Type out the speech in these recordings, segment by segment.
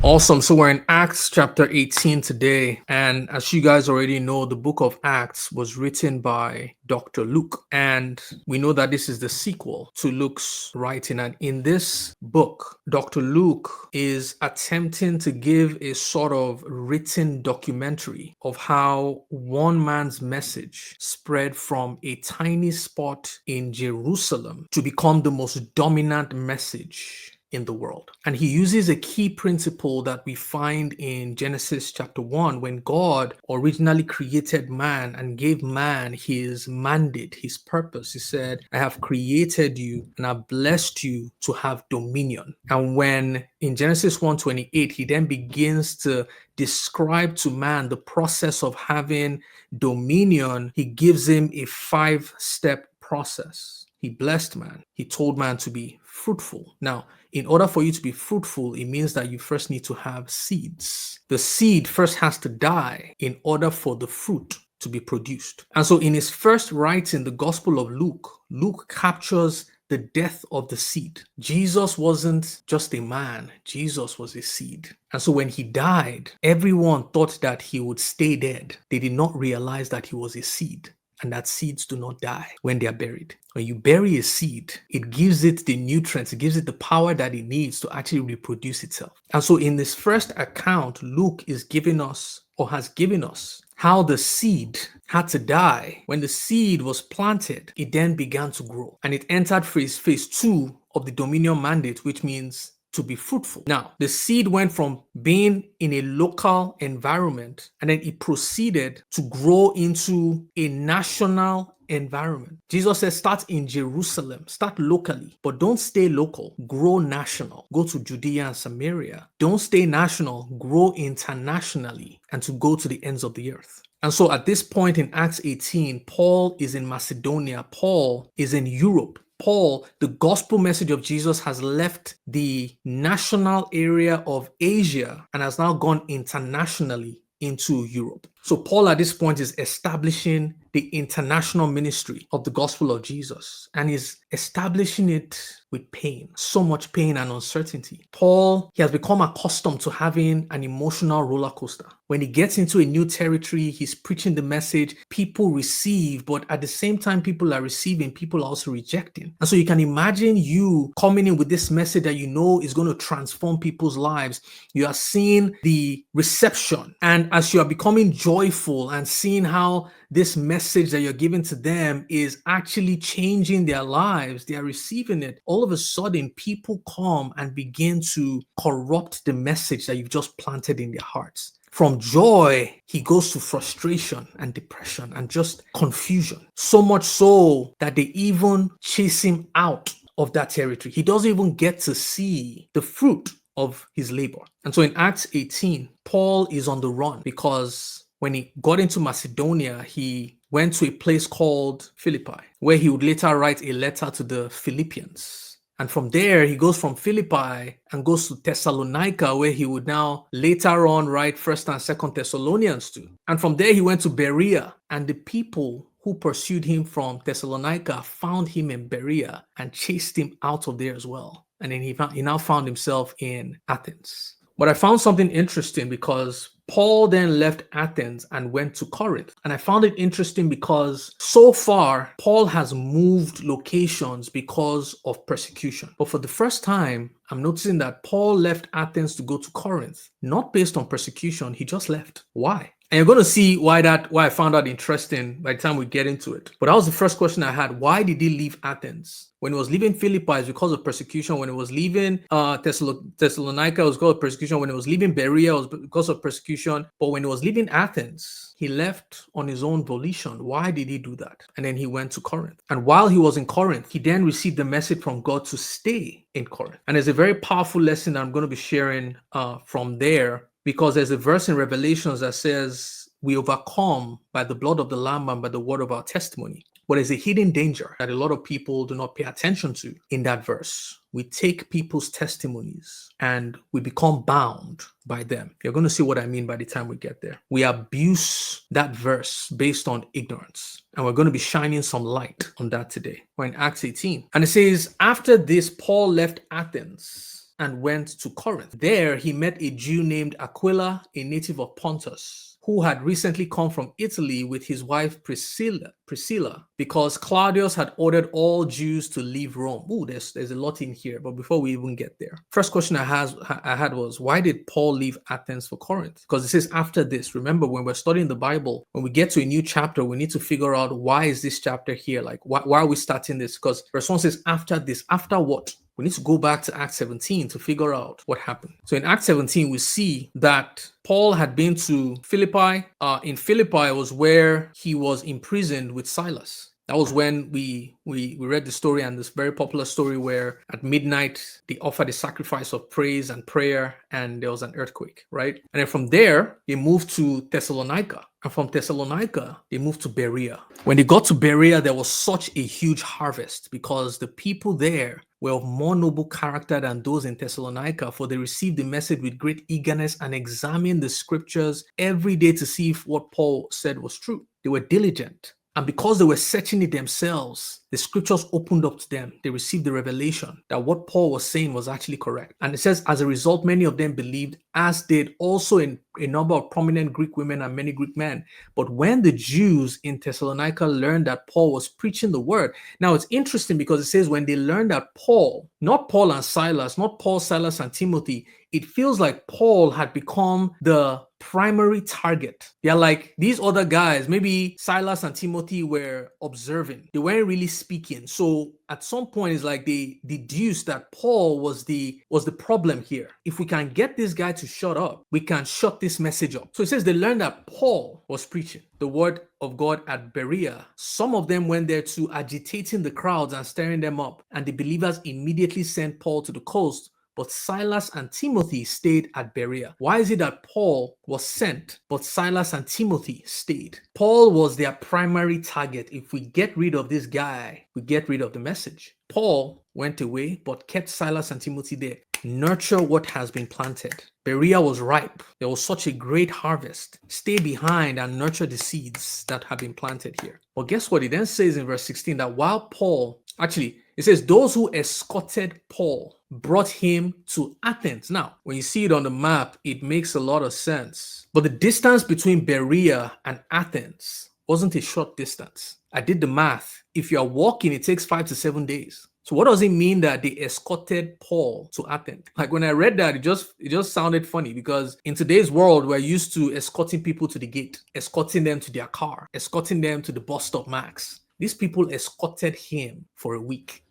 Awesome. So we're in Acts chapter 18 today. And as you guys already know, the book of Acts was written by Dr. Luke. And we know that this is the sequel to Luke's writing. And in this book, Dr. Luke is attempting to give a sort of written documentary of how one man's message spread from a tiny spot in Jerusalem to become the most dominant message in the world. And he uses a key principle that we find in Genesis chapter 1 when God originally created man and gave man his mandate, his purpose. He said, I have created you and I've blessed you to have dominion. And when in Genesis 1:28, he then begins to describe to man the process of having dominion, he gives him a 5-step process. He blessed man. He told man to be fruitful. Now, in order for you to be fruitful, it means that you first need to have seeds. The seed first has to die in order for the fruit to be produced. And so in his first writing, the Gospel of Luke, Luke captures the death of the seed. Jesus wasn't just a man, Jesus was a seed. And so when he died, everyone thought that he would stay dead. They did not realize that he was a seed, and that seeds do not die when they are buried. When you bury a seed, it gives it the nutrients, it gives it the power that it needs to actually reproduce itself. And so in this first account, Luke is giving us, or has given us, how the seed had to die. When the seed was planted, it then began to grow. And it entered phase 2 of the dominion mandate, which means to be fruitful. Now, the seed went from being in a local environment and then it proceeded to grow into a national environment. Jesus says, start in Jerusalem, start locally, but don't stay local, grow national. Go to Judea and Samaria. Don't stay national, grow internationally, and to go to the ends of the earth. And so at this point in Acts 18, Paul is in Macedonia, Paul is in Europe. Paul, the gospel message of Jesus has left the national area of Asia and has now gone internationally into Europe. So Paul at this point is establishing the international ministry of the gospel of Jesus and is establishing it with pain, so much pain and uncertainty. Paul, he has become accustomed to having an emotional roller coaster. When he gets into a new territory, he's preaching the message, people receive, but at the same time people are receiving, people are also rejecting. And so you can imagine you coming in with this message that you know is going to transform people's lives. You are seeing the reception, and as you are becoming joyful and seeing how this message that you're giving to them is actually changing their lives, they are receiving it. All of a sudden, people come and begin to corrupt the message that you've just planted in their hearts. From joy, he goes to frustration and depression and just confusion. So much so that they even chase him out of that territory. He doesn't even get to see the fruit of his labor. And so in Acts 18, Paul is on the run because when he got into Macedonia, he went to a place called Philippi, where he would later write a letter to the Philippians. And from there, he goes from Philippi and goes to Thessalonica, where he would now later on write 1st and 2nd Thessalonians to. And from there, he went to Berea, and the people who pursued him from Thessalonica found him in Berea and chased him out of there as well. And then he now found himself in Athens. But I found something interesting because Paul then left Athens and went to Corinth. And I found it interesting because so far, Paul has moved locations because of persecution. But for the first time, I'm noticing that Paul left Athens to go to Corinth, not based on persecution. He just left. Why? And you're going to see why I found that interesting by the time we get into it. But that was the first question I had. Why did he leave Athens? When he was leaving Philippi, it's because of persecution. When he was leaving Thessalonica, it was because of persecution. When he was leaving Berea, it was because of persecution. But when he was leaving Athens, he left on his own volition. Why did he do that? And then he went to Corinth. And while he was in Corinth, he then received the message from God to stay in Corinth. And there's a very powerful lesson that I'm going to be sharing from there, because there's a verse in Revelations that says, we overcome by the blood of the Lamb and by the word of our testimony. But there's a hidden danger that a lot of people do not pay attention to in that verse. We take people's testimonies and we become bound by them. You're going to see what I mean by the time we get there. We abuse that verse based on ignorance. And we're going to be shining some light on that today. We're in Acts 18. And it says, after this, Paul left Athens and went to Corinth. There he met a Jew named Aquila, a native of Pontus, who had recently come from Italy with his wife Priscilla, because Claudius had ordered all Jews to leave Rome. Ooh, there's a lot in here, but before we even get there, first question I had was, why did Paul leave Athens for Corinth? Because it says after this. Remember, when we're studying the Bible, when we get to a new chapter, we need to figure out, why is this chapter here? Like, why are we starting this? Because verse 1 says after this. After what? We need to go back to Acts 17 to figure out what happened. So in Acts 17, we see that Paul had been to Philippi. In Philippi was where he was imprisoned with Silas. That was when we read the story, and this very popular story where at midnight they offered a sacrifice of praise and prayer, and there was an earthquake, right? And then from there, they moved to Thessalonica. And from Thessalonica, they moved to Berea. When they got to Berea, there was such a huge harvest because the people there were of more noble character than those in Thessalonica, for they received the message with great eagerness and examined the scriptures every day to see if what Paul said was true. They were diligent. And because they were searching it themselves, the scriptures opened up to them. They received the revelation that what Paul was saying was actually correct. And it says, as a result, many of them believed, as did also a number of prominent Greek women and many Greek men. But when the Jews in Thessalonica learned that Paul was preaching the word, now it's interesting because it says when they learned that Paul, not Paul and Silas, not Paul, Silas, and Timothy, it feels like Paul had become the primary target. They're like, these other guys, maybe Silas and Timothy were observing. They weren't really speaking. So at some point, it's like they deduced that Paul was the problem here. If we can get this guy to shut up, we can shut this message up. So it says they learned that Paul was preaching the word of God at Berea. Some of them went there to agitating the crowds and stirring them up. And the believers immediately sent Paul to the coast, but Silas and Timothy stayed at Berea. Why is it that Paul was sent, but Silas and Timothy stayed? Paul was their primary target. If we get rid of this guy, we get rid of the message. Paul went away, but kept Silas and Timothy there. Nurture what has been planted. Berea was ripe. There was such a great harvest. Stay behind and nurture the seeds that have been planted here. But guess what? It then says in verse 16 that while Paul, it says those who escorted Paul brought him to Athens. Now, when you see it on the map, it makes a lot of sense. But the distance between Berea and Athens wasn't a short distance. I did the math. If you're walking, it takes 5 to 7 days. So what does it mean that they escorted Paul to Athens? Like when I read that, it just sounded funny, because in today's world, we're used to escorting people to the gate, escorting them to their car, escorting them to the bus stop max. These people escorted him for a week.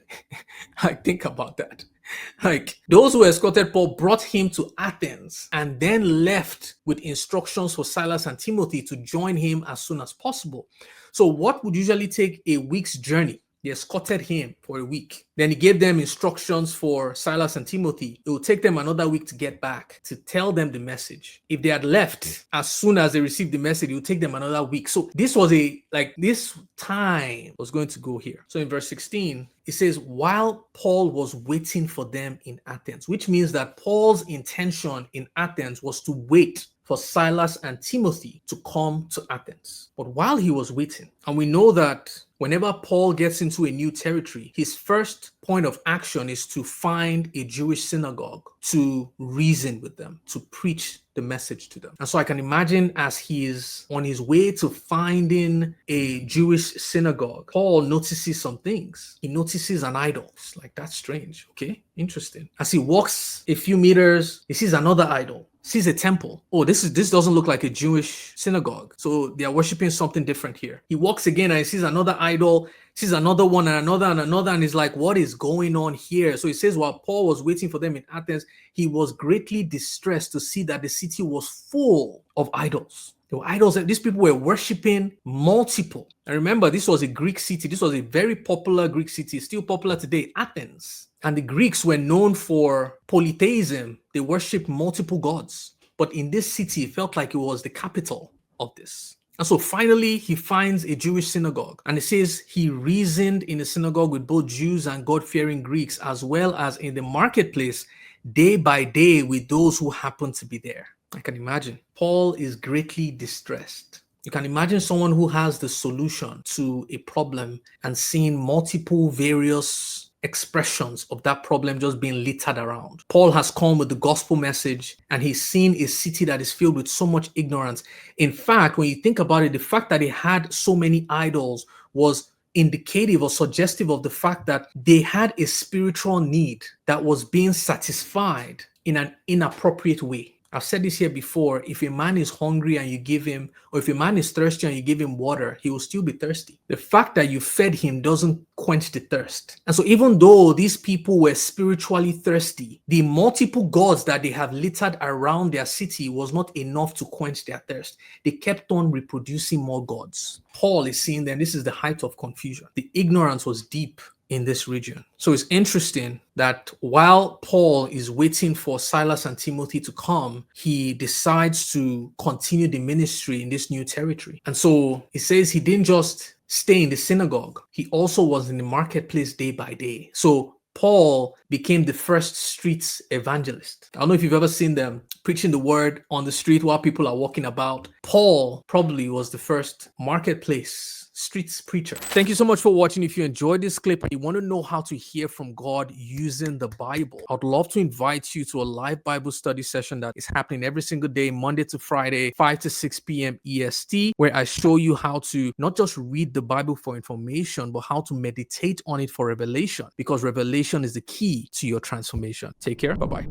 Like, think about that. Like, those who escorted Paul brought him to Athens and then left with instructions for Silas and Timothy to join him as soon as possible. So what would usually take a week's journey, they escorted him for a week. Then he gave them instructions for Silas and Timothy. It would take them another week to get back, to tell them the message. If they had left as soon as they received the message, it would take them another week. So this time was going to go here. So in verse 16, it says, while Paul was waiting for them in Athens, which means that Paul's intention in Athens was to wait for Silas and Timothy to come to Athens. But while he was waiting, and we know that whenever Paul gets into a new territory, his first point of action is to find a Jewish synagogue to reason with them, to preach the message to them. And so I can imagine as he is on his way to finding a Jewish synagogue, Paul notices some things. He notices an idol. It's like, that's strange. Okay, interesting. As he walks a few meters, he sees another idol. Sees a temple. Oh, this doesn't look like a Jewish synagogue. So they are worshiping something different here. He walks again and he sees another idol, sees another one and another and another, and he's like, what is going on here? So he says, while Paul was waiting for them in Athens, he was greatly distressed to see that the city was full of idols. There were idols. These people were worshiping multiple. And remember, this was a Greek city. This was a very popular Greek city, still popular today, Athens. And the Greeks were known for polytheism. They worshipped multiple gods. But in this city, it felt like it was the capital of this. And so finally, he finds a Jewish synagogue. And it says he reasoned in the synagogue with both Jews and God-fearing Greeks, as well as in the marketplace, day by day with those who happened to be there. I can imagine. Paul is greatly distressed. You can imagine someone who has the solution to a problem and seeing multiple various expressions of that problem just being littered around. Paul has come with the gospel message and he's seen a city that is filled with so much ignorance. In fact, when you think about it, the fact that they had so many idols was indicative or suggestive of the fact that they had a spiritual need that was being satisfied in an inappropriate way. I've said this here before. If a man is hungry and you give him, or if a man is thirsty and you give him water, he will still be thirsty. The fact that you fed him doesn't quench the thirst. And so even though these people were spiritually thirsty, the multiple gods that they have littered around their city was not enough to quench their thirst. They kept on reproducing more gods. Paul is seeing them. This is the height of confusion. The ignorance was deep in this region. So it's interesting that while Paul is waiting for Silas and Timothy to come, he decides to continue the ministry in this new territory. And so it says he didn't just stay in the synagogue, he also was in the marketplace day by day. So Paul became the first street evangelist. I don't know if you've ever seen them preaching the word on the street while people are walking about. Paul probably was the first marketplace streets preacher. Thank you so much for watching. If you enjoyed this clip and you want to know how to hear from God using the Bible, I'd love to invite you to a live Bible study session that is happening every single day, Monday to Friday, 5 to 6 p.m. EST, where I show you how to not just read the Bible for information, but how to meditate on it for revelation, because revelation is the key to your transformation. Take care. Bye-bye.